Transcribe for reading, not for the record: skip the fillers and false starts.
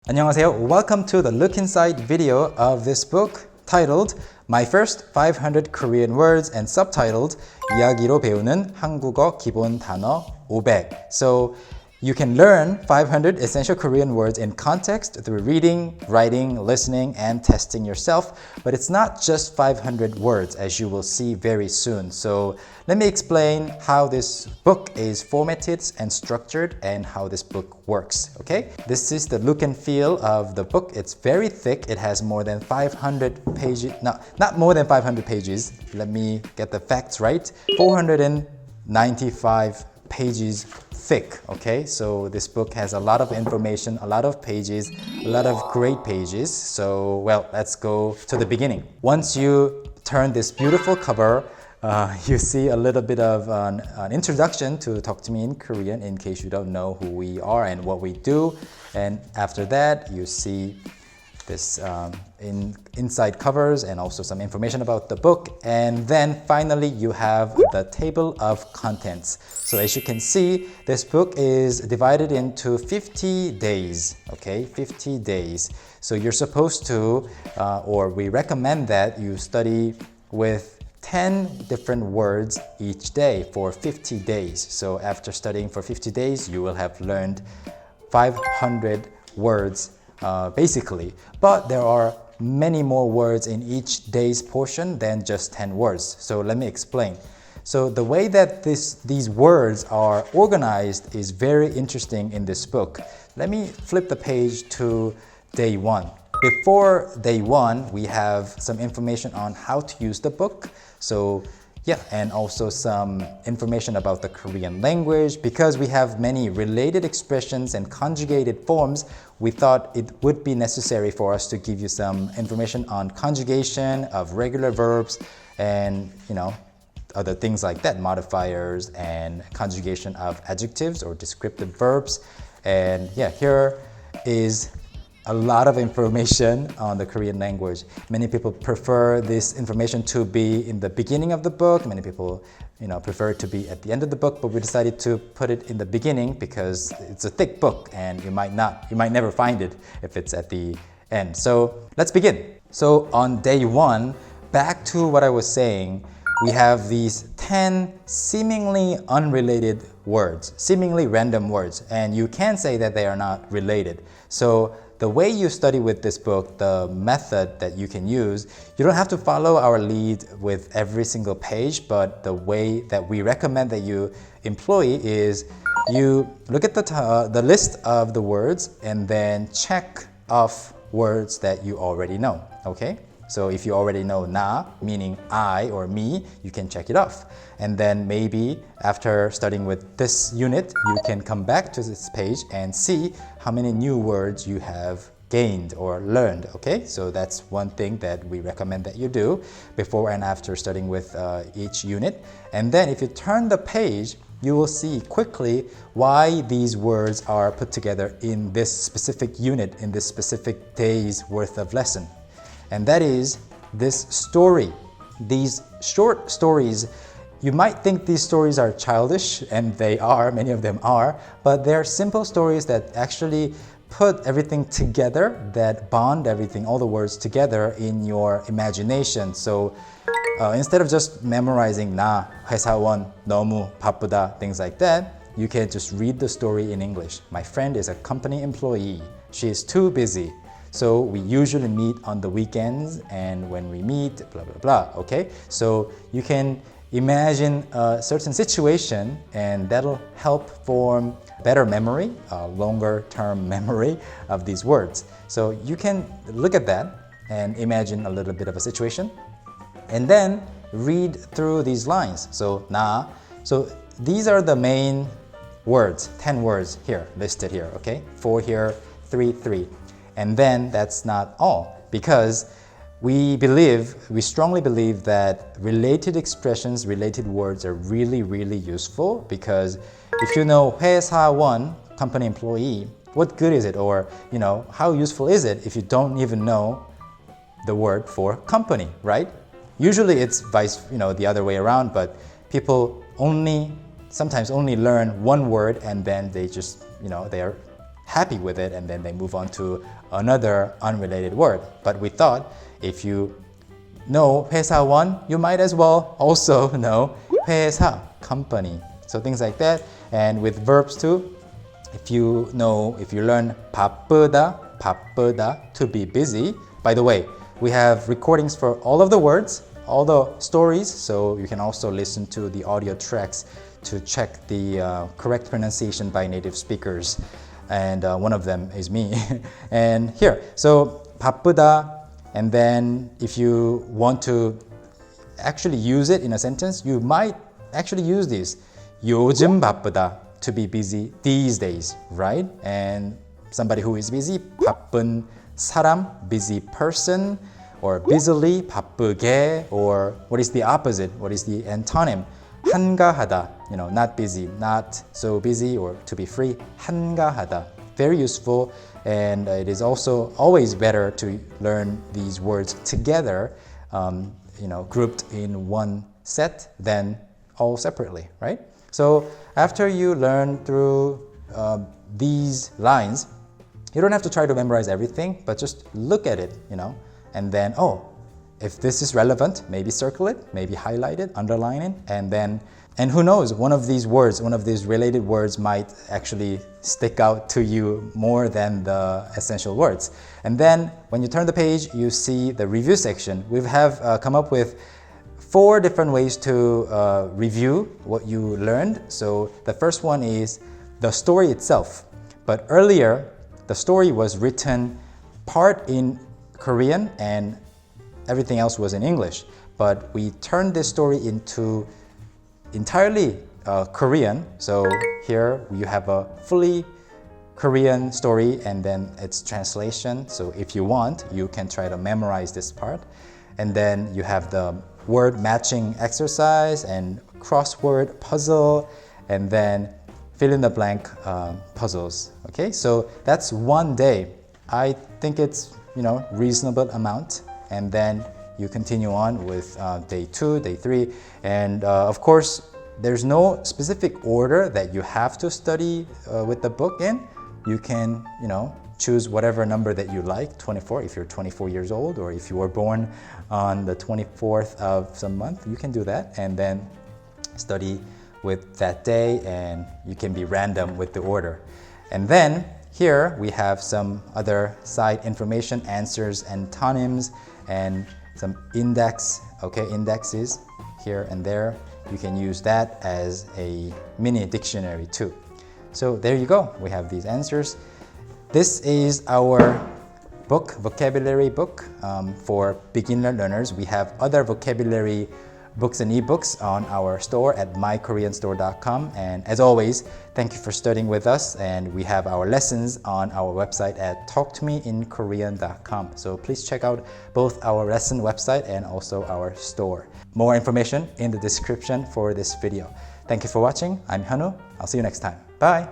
안녕하세요. Welcome to the look inside video of this book titled My First 500 Korean Words and subtitled 이야기로 배우는 한국어 기본 단어 500. So you can learn 500 essential Korean words in context through reading, writing, listening, and testing yourself. But it's not just 500 words, as you will see very soon. So let me explain how this book is formatted and structured and how this book works, okay? This is the look and feel of the book. It's very thick. It has more than 500 pages. No, not more than 500 pages. Let me get the facts right. 495 pages thick, okay? So this book has a lot of information, a lot of pages, a lot of great pages. So, well, let's go to the beginning. Once you turn this beautiful cover, you see a little bit of an introduction to Talk to Me in Korean in case you don't know who we are and what we do. And after that, you see this inside covers and also some information about the book. And then finally, you have the table of contents. So as you can see, this book is divided into 50 days, okay? 50 days. So you're supposed to, or we recommend that you study with 10 different words each day for 50 days. So after studying for 50 days, you will have learned 500 words basically. But there are many more words in each day's portion than just 10 words. So let me explain. So the way that these words are organized is very interesting in this book. Let me flip the page to day 1. Before day 1, we have some information on how to use the book. So yeah, and also some information about the Korean language. Because we have many related expressions and conjugated forms, we thought it would be necessary for us to give you some information on conjugation of regular verbs and, other things like that, modifiers and conjugation of adjectives or descriptive verbs. And yeah, here is a lot of information on the Korean language. Many people prefer this information to be in the beginning of the book. Many people, prefer it to be at the end of the book, but we decided to put it in the beginning because it's a thick book and you might never find it if it's at the end. So let's begin. So on day 1, back to what I was saying, we have these 10 seemingly unrelated words, seemingly random words, and you can say that they are not related. So the way you study with this book, the method that you can use, you don't have to follow our lead with every single page, but the way that we recommend that you employ is you look at the list of the words and then check off words that you already know, okay? So if you already know na, meaning I or me, you can check it off. And then maybe after studying with this unit, you can come back to this page and see how many new words you have gained or learned, okay? So that's one thing that we recommend that you do before and after studying with each unit. And then if you turn the page, you will see quickly why these words are put together in this specific unit, in this specific day's worth of lesson. And that is this story. These short stories, you might think these stories are childish, and they are, many of them are, but they're simple stories that actually put everything together, that bond everything, all the words together in your imagination. So instead of just memorizing 나, 회사원, 너무 바쁘다, things like that, you can just read the story in English. My friend is a company employee. She is too busy. So we usually meet on the weekends, and when we meet, blah, blah, blah, okay? So you can imagine a certain situation, and that'll help form better memory, longer term memory of these words. So you can look at that and imagine a little bit of a situation, and then read through these lines. So na, so these are the main words, 10 words here, listed here, okay? 4 here, 3. And then that's not all, because we strongly believe that related expressions, related words are really, really useful, because if you know 회사원, company employee, what good is it? Or, how useful is it if you don't even know the word for company, right? Usually it's the other way around, but people sometimes only learn one word and then they just, they are happy with it, and then they move on to another unrelated word. But we thought if you know 회사원, you might as well also know 회사, company. So things like that. And with verbs too, if you learn 바쁘다, to be busy. By the way, we have recordings for all of the words, all the stories, so you can also listen to the audio tracks to check the correct pronunciation by native speakers. And one of them is me. And here, so 바쁘다, and then if you want to actually use it in a sentence, you might actually use this. 요즘 바쁘다, to be busy these days, right? And somebody who is busy, 바쁜 사람, busy person, or busily, 바쁘게, or what is the opposite? What is the antonym? 한가하다, not busy, not so busy, or to be free. 한가하다, very useful, and it is also always better to learn these words together, grouped in one set than all separately, right? So after you learn through these lines, you don't have to try to memorize everything, but just look at it, and then, if this is relevant, maybe circle it, maybe highlight it, underline it, and who knows, one of these words, one of these related words might actually stick out to you more than the essential words. And then when you turn the page, you see the review section. We have come up with 4 different ways to review what you learned. So the first one is the story itself. But earlier, the story was written part in Korean and everything else was in English. But we turned this story into entirely Korean. So here you have a fully Korean story and then its translation. So if you want, you can try to memorize this part. And then you have the word matching exercise and crossword puzzle, and then fill in the blank puzzles. Okay, so that's one day. I think it's reasonable amount, and then you continue on with day 2, day 3, and of course there's no specific order that you have to study with the book in. You can choose whatever number that you like, 24 if you're 24 years old, or if you were born on the 24th of some month, you can do that and then study with that day, and you can be random with the order. And then here we have some other side information, answers, antonyms, and some indexes here and there. You can use that as a mini dictionary too. So there you go, we have these answers. This is our book, vocabulary book for beginner learners. We have other vocabulary books and ebooks on our store at mykoreanstore.com. And as always, thank you for studying with us. And we have our lessons on our website at talktomeinkorean.com. So please check out both our lesson website and also our store. More information in the description for this video. Thank you for watching. I'm Hyunwoo. I'll see you next time. Bye.